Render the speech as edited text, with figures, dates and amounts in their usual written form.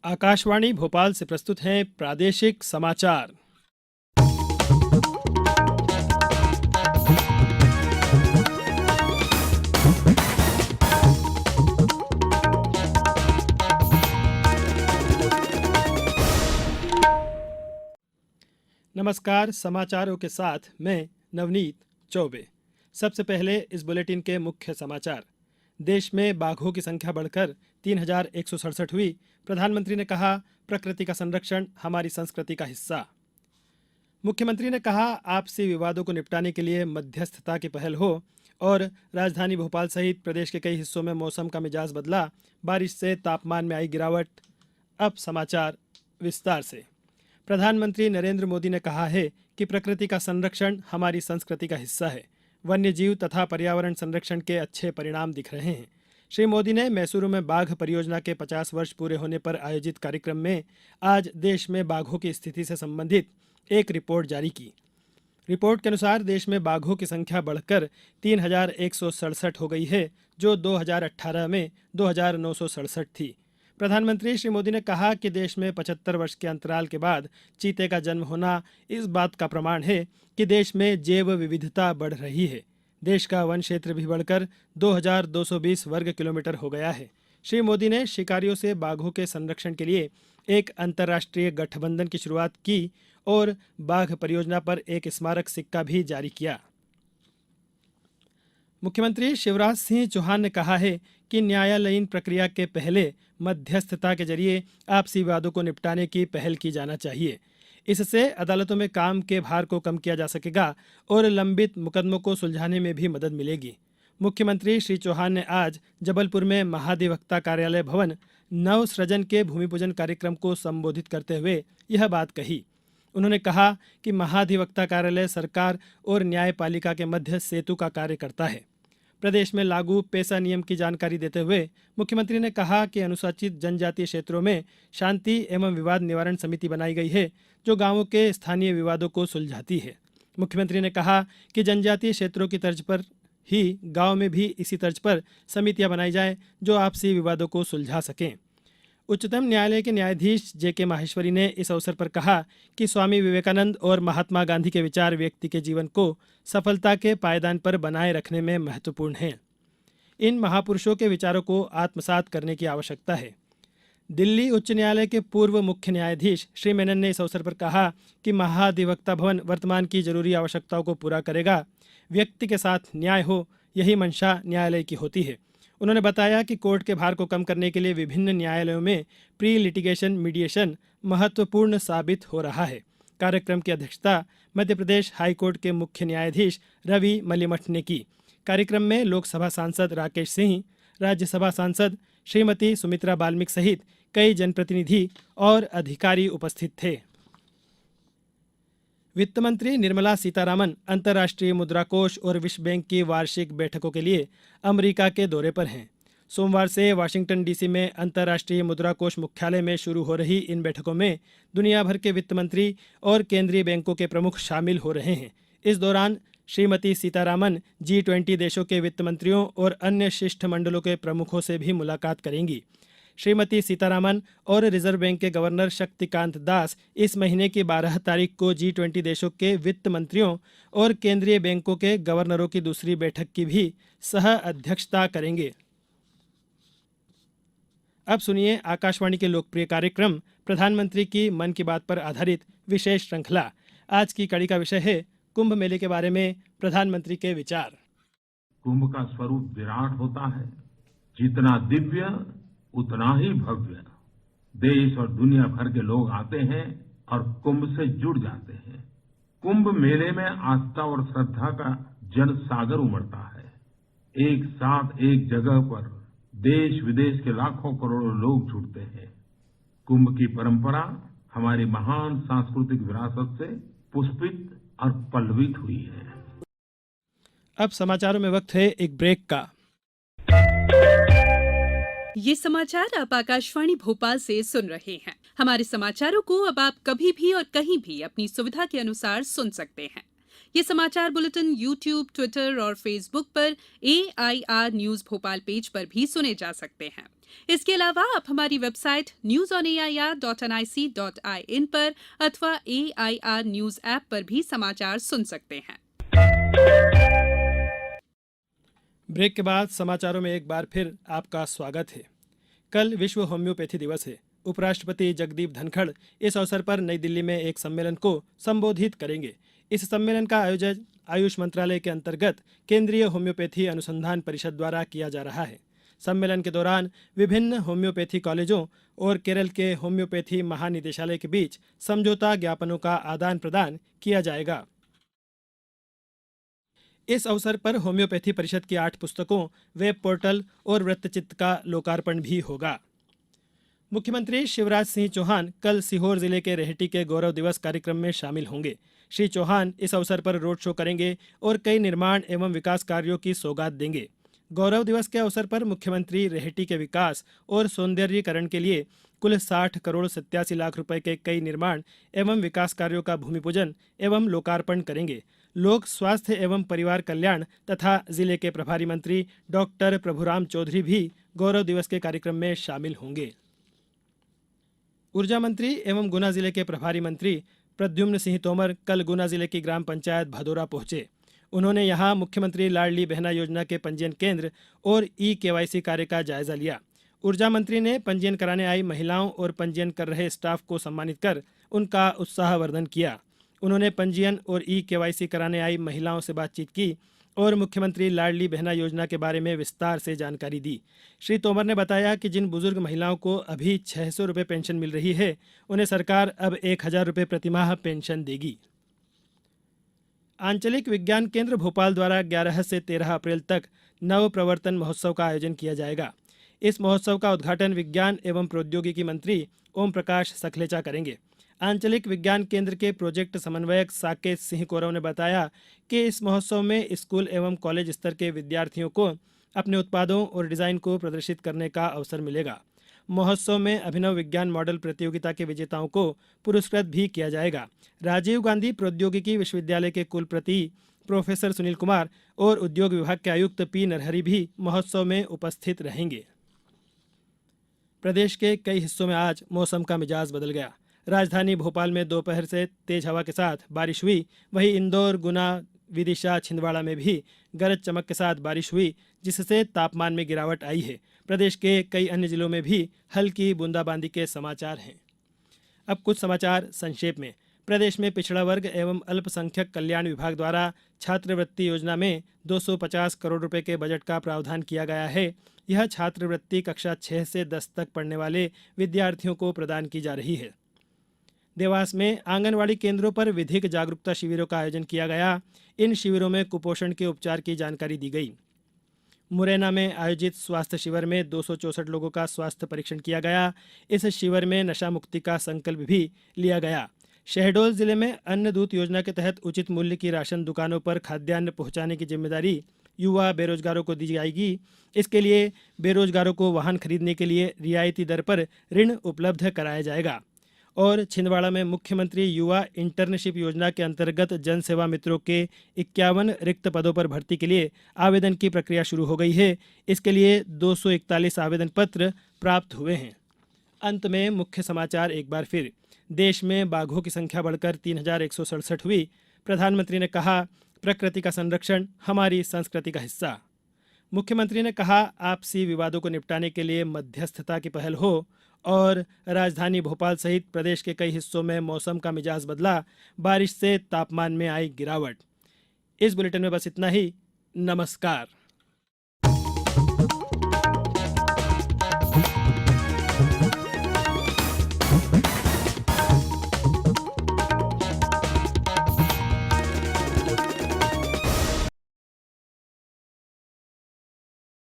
आकाशवाणी भोपाल से प्रस्तुत हैं प्रादेशिक समाचार। नमस्कार, समाचारों के साथ मैं नवनीत चौबे। सबसे पहले इस बुलेटिन के मुख्य समाचार। देश में बाघों की संख्या बढ़कर 3,167 हुई। प्रधानमंत्री ने कहा, प्रकृति का संरक्षण हमारी संस्कृति का हिस्सा। मुख्यमंत्री ने कहा, आपसी विवादों को निपटाने के लिए मध्यस्थता की पहल हो। और राजधानी भोपाल सहित प्रदेश के कई हिस्सों में मौसम का मिजाज बदला, बारिश से तापमान में आई गिरावट। अब समाचार विस्तार से। प्रधानमंत्री नरेंद्र मोदी ने कहा है कि प्रकृति का संरक्षण हमारी संस्कृति का हिस्सा है। वन्य जीव तथा पर्यावरण संरक्षण के अच्छे परिणाम दिख रहे हैं। श्री मोदी ने मैसूरू में बाघ परियोजना के 50 वर्ष पूरे होने पर आयोजित कार्यक्रम में आज देश में बाघों की स्थिति से संबंधित एक रिपोर्ट जारी की। रिपोर्ट के अनुसार देश में बाघों की संख्या बढ़कर 3,167 हो गई है, जो 2018 में 2,967 थी। प्रधानमंत्री श्री मोदी ने कहा कि देश में 75 वर्ष के अंतराल के बाद चीते का जन्म होना इस बात का प्रमाण है कि देश में जैव विविधता बढ़ रही है। देश का वन क्षेत्र भी बढ़कर 2,220 वर्ग किलोमीटर हो गया है। श्री मोदी ने शिकारियों से बाघों के संरक्षण के लिए एक अंतर्राष्ट्रीय गठबंधन की शुरुआत की और बाघ परियोजना पर एक स्मारक सिक्का भी जारी किया। मुख्यमंत्री शिवराज सिंह चौहान ने कहा है कि न्यायालयीन प्रक्रिया के पहले मध्यस्थता के जरिए आपसी विवादों को निपटाने की पहल की जाना चाहिए। इससे अदालतों में काम के भार को कम किया जा सकेगा और लंबित मुकदमों को सुलझाने में भी मदद मिलेगी। मुख्यमंत्री श्री चौहान ने आज जबलपुर में महाधिवक्ता कार्यालय भवन नव सृजन के भूमि पूजन कार्यक्रम को संबोधित करते हुए यह बात कही। उन्होंने कहा कि महाधिवक्ता कार्यालय सरकार और न्यायपालिका के मध्य सेतु का कार्य करता है। प्रदेश में लागू पेसा नियम की जानकारी देते हुए मुख्यमंत्री ने कहा कि अनुसूचित जनजातीय क्षेत्रों में शांति एवं विवाद निवारण समिति बनाई गई है, जो गांवों के स्थानीय विवादों को सुलझाती है। मुख्यमंत्री ने कहा कि जनजातीय क्षेत्रों की तर्ज पर ही गांव में भी इसी तर्ज पर समितियां बनाई जाएं, जो आपसी विवादों को सुलझा सकें। उच्चतम न्यायालय के न्यायाधीश जेके माहेश्वरी ने इस अवसर पर कहा कि स्वामी विवेकानंद और महात्मा गांधी के विचार व्यक्ति के जीवन को सफलता के पायदान पर बनाए रखने में महत्वपूर्ण हैं। इन महापुरुषों के विचारों को आत्मसात करने की आवश्यकता है। दिल्ली उच्च न्यायालय के पूर्व मुख्य न्यायाधीश श्री मेनन ने इस अवसर पर कहा कि महाधिवक्ता भवन वर्तमान की जरूरी आवश्यकताओं को पूरा करेगा। व्यक्ति के साथ न्याय हो, यही मंशा न्यायालय की होती है। उन्होंने बताया कि कोर्ट के भार को कम करने के लिए विभिन्न न्यायालयों में प्री लिटिगेशन मीडिएशन महत्वपूर्ण साबित हो रहा है। कार्यक्रम की अध्यक्षता मध्य प्रदेश हाईकोर्ट के मुख्य न्यायाधीश रवि मलिमठ ने की। कार्यक्रम में लोकसभा सांसद राकेश सिंह, राज्यसभा सांसद श्रीमती सुमित्रा बाल्मिक सहित कई जनप्रतिनिधि और अधिकारी उपस्थित थे। वित्त मंत्री निर्मला सीतारामन अंतर्राष्ट्रीय मुद्रा कोष और विश्व बैंक की वार्षिक बैठकों के लिए अमेरिका के दौरे पर हैं। सोमवार से वाशिंगटन डीसी में अंतर्राष्ट्रीय मुद्रा कोष मुख्यालय में शुरू हो रही इन बैठकों में दुनिया भर के वित्त मंत्री और केंद्रीय बैंकों के प्रमुख शामिल हो रहे हैं। इस दौरान श्रीमती सीतारामन G20 देशों के वित्त मंत्रियों और अन्य शिष्टमंडलों के प्रमुखों से भी मुलाकात करेंगी। श्रीमती सीतारामन और रिजर्व बैंक के गवर्नर शक्तिकांत दास इस महीने की 12 तारीख को G20 देशों के वित्त मंत्रियों और केंद्रीय बैंकों के गवर्नरों की दूसरी बैठक की भी सह अध्यक्षता करेंगे। अब सुनिए आकाशवाणी के लोकप्रिय कार्यक्रम प्रधानमंत्री की मन की बात पर आधारित विशेष श्रृंखला। आज की कड़ी का विषय है कुंभ मेले के बारे में प्रधानमंत्री के विचार। कुंभ का स्वरूप विराट होता है। जितना दिव्य उतना ही भव्य। देश और दुनिया भर के लोग आते हैं और कुंभ से जुड़ जाते हैं। कुंभ मेले में आस्था और श्रद्धा का जन सागर उमड़ता है। एक साथ एक जगह पर देश विदेश के लाखों करोड़ों लोग जुड़ते हैं। कुंभ की परंपरा हमारी महान सांस्कृतिक विरासत से पुष्पित और पल्लवित हुई है। अब समाचारों में वक्त है एक ब्रेक का। ये समाचार आप आकाशवाणी भोपाल से सुन रहे हैं। हमारे समाचारों को अब आप कभी भी और कहीं भी अपनी सुविधा के अनुसार सुन सकते हैं। ये समाचार बुलेटिन YouTube, ट्विटर और फेसबुक पर AIR न्यूज भोपाल पेज पर भी सुने जा सकते हैं। इसके अलावा आप हमारी वेबसाइट newsonair.nic.in पर अथवा AIR न्यूज ऐप पर भी समाचार सुन सकते हैं। ब्रेक के बाद समाचारों में एक बार फिर आपका स्वागत है। कल विश्व होम्योपैथी दिवस है। उपराष्ट्रपति जगदीप धनखड़ इस अवसर पर नई दिल्ली में एक सम्मेलन को संबोधित करेंगे। इस सम्मेलन का आयोजन आयुष मंत्रालय के अंतर्गत केंद्रीय होम्योपैथी अनुसंधान परिषद द्वारा किया जा रहा है। सम्मेलन के दौरान विभिन्न होम्योपैथी कॉलेजों और केरल के होम्योपैथी महानिदेशालय के बीच समझौता ज्ञापनों का आदान प्रदान किया जाएगा। इस अवसर पर होम्योपैथी परिषद की 8 पुस्तकों, वेब पोर्टल और वृत्तचित्र का लोकार्पण भी होगा। मुख्यमंत्री शिवराज सिंह चौहान कल सीहोर जिले के रेहटी के गौरव दिवस कार्यक्रम में शामिल होंगे। श्री चौहान इस अवसर पर रोड शो करेंगे और कई निर्माण एवं विकास कार्यों की सौगात देंगे। गौरव दिवस के अवसर पर मुख्यमंत्री रेहटी के विकास और सौंदर्यीकरण के लिए कुल 60 करोड़ 87 लाख रुपए के कई निर्माण एवं विकास कार्यों का भूमि पूजन एवं लोकार्पण करेंगे। लोक स्वास्थ्य एवं परिवार कल्याण तथा जिले के प्रभारी मंत्री डॉक्टर प्रभुराम चौधरी भी गौरव दिवस के कार्यक्रम में शामिल होंगे। ऊर्जा मंत्री एवं गुना जिले के प्रभारी मंत्री प्रद्युम्न सिंह तोमर कल गुना जिले की ग्राम पंचायत भदोरा पहुंचे। उन्होंने यहां मुख्यमंत्री लाडली बहना योजना के पंजीयन केंद्र और KYC कार्य का जायजा लिया। ऊर्जा मंत्री ने पंजीयन कराने आई महिलाओं और पंजीयन कर रहे स्टाफ को सम्मानित कर उनका उत्साहवर्धन किया। उन्होंने पंजीयन और KYC कराने आई महिलाओं से बातचीत की और मुख्यमंत्री लाडली बहना योजना के बारे में विस्तार से जानकारी दी। श्री तोमर ने बताया कि जिन बुजुर्ग महिलाओं को अभी 600 रुपये पेंशन मिल रही है, उन्हें सरकार अब 1000 रुपये प्रतिमाह पेंशन देगी। आंचलिक विज्ञान केंद्र भोपाल द्वारा 11 से 13 अप्रैल तक नव प्रवर्तन महोत्सव का आयोजन किया जाएगा। इस महोत्सव का उद्घाटन विज्ञान एवं प्रौद्योगिकी मंत्री ओम प्रकाश सखलेचा करेंगे। आंचलिक विज्ञान केंद्र के प्रोजेक्ट समन्वयक साकेत सिंह कौरव ने बताया कि इस महोत्सव में स्कूल एवं कॉलेज स्तर के विद्यार्थियों को अपने उत्पादों और डिज़ाइन को प्रदर्शित करने का अवसर मिलेगा। महोत्सव में अभिनव विज्ञान मॉडल प्रतियोगिता के विजेताओं को पुरस्कृत भी किया जाएगा। राजीव गांधी प्रौद्योगिकी विश्वविद्यालय के कुलपति प्रोफेसर सुनील कुमार और उद्योग विभाग के आयुक्त P नरहरि भी महोत्सव में उपस्थित रहेंगे। प्रदेश के कई हिस्सों में आज मौसम का मिजाज बदल गया। राजधानी भोपाल में दोपहर से तेज हवा के साथ बारिश हुई। वहीं इंदौर, गुना, विदिशा, छिंदवाड़ा में भी गरज चमक के साथ बारिश हुई, जिससे तापमान में गिरावट आई है। प्रदेश के कई अन्य जिलों में भी हल्की बूंदाबांदी के समाचार हैं। अब कुछ समाचार संक्षेप में। प्रदेश में पिछड़ा वर्ग एवं अल्पसंख्यक कल्याण विभाग द्वारा छात्रवृत्ति योजना में 250 करोड़ रुपए के बजट का प्रावधान किया गया है। यह छात्रवृत्ति कक्षा 6 से 10 तक पढ़ने वाले विद्यार्थियों को प्रदान की जा रही है। देवास में आंगनवाड़ी केंद्रों पर विधिक जागरूकता शिविरों का आयोजन किया गया। इन शिविरों में कुपोषण के उपचार की जानकारी दी गई। मुरैना में आयोजित स्वास्थ्य शिविर में 264 लोगों का स्वास्थ्य परीक्षण किया गया। इस शिविर में नशा मुक्ति का संकल्प भी लिया गया। शहडोल जिले में अन्न दूत योजना के तहत उचित मूल्य की राशन दुकानों पर खाद्यान्न पहुंचाने की जिम्मेदारी युवा बेरोजगारों को दी जाएगी। इसके लिए बेरोजगारों को वाहन खरीदने के लिए रियायती दर पर ऋण उपलब्ध कराया जाएगा। और छिंदवाड़ा में मुख्यमंत्री युवा इंटर्नशिप योजना के अंतर्गत जन सेवा मित्रों के 51 रिक्त पदों पर भर्ती के लिए आवेदन की प्रक्रिया शुरू हो गई है। इसके लिए 241 आवेदन पत्र प्राप्त हुए हैं। अंत में मुख्य समाचार एक बार फिर। देश में बाघों की संख्या बढ़कर 3167 हुई। प्रधानमंत्री ने कहा, प्रकृति का संरक्षण हमारी संस्कृति का हिस्सा। मुख्यमंत्री ने कहा, आपसी विवादों को निपटाने के लिए मध्यस्थता की पहल हो। और राजधानी भोपाल सहित प्रदेश के कई हिस्सों में मौसम का मिजाज बदला, बारिश से तापमान में आई गिरावट। इस बुलेटिन में बस इतना ही। नमस्कार।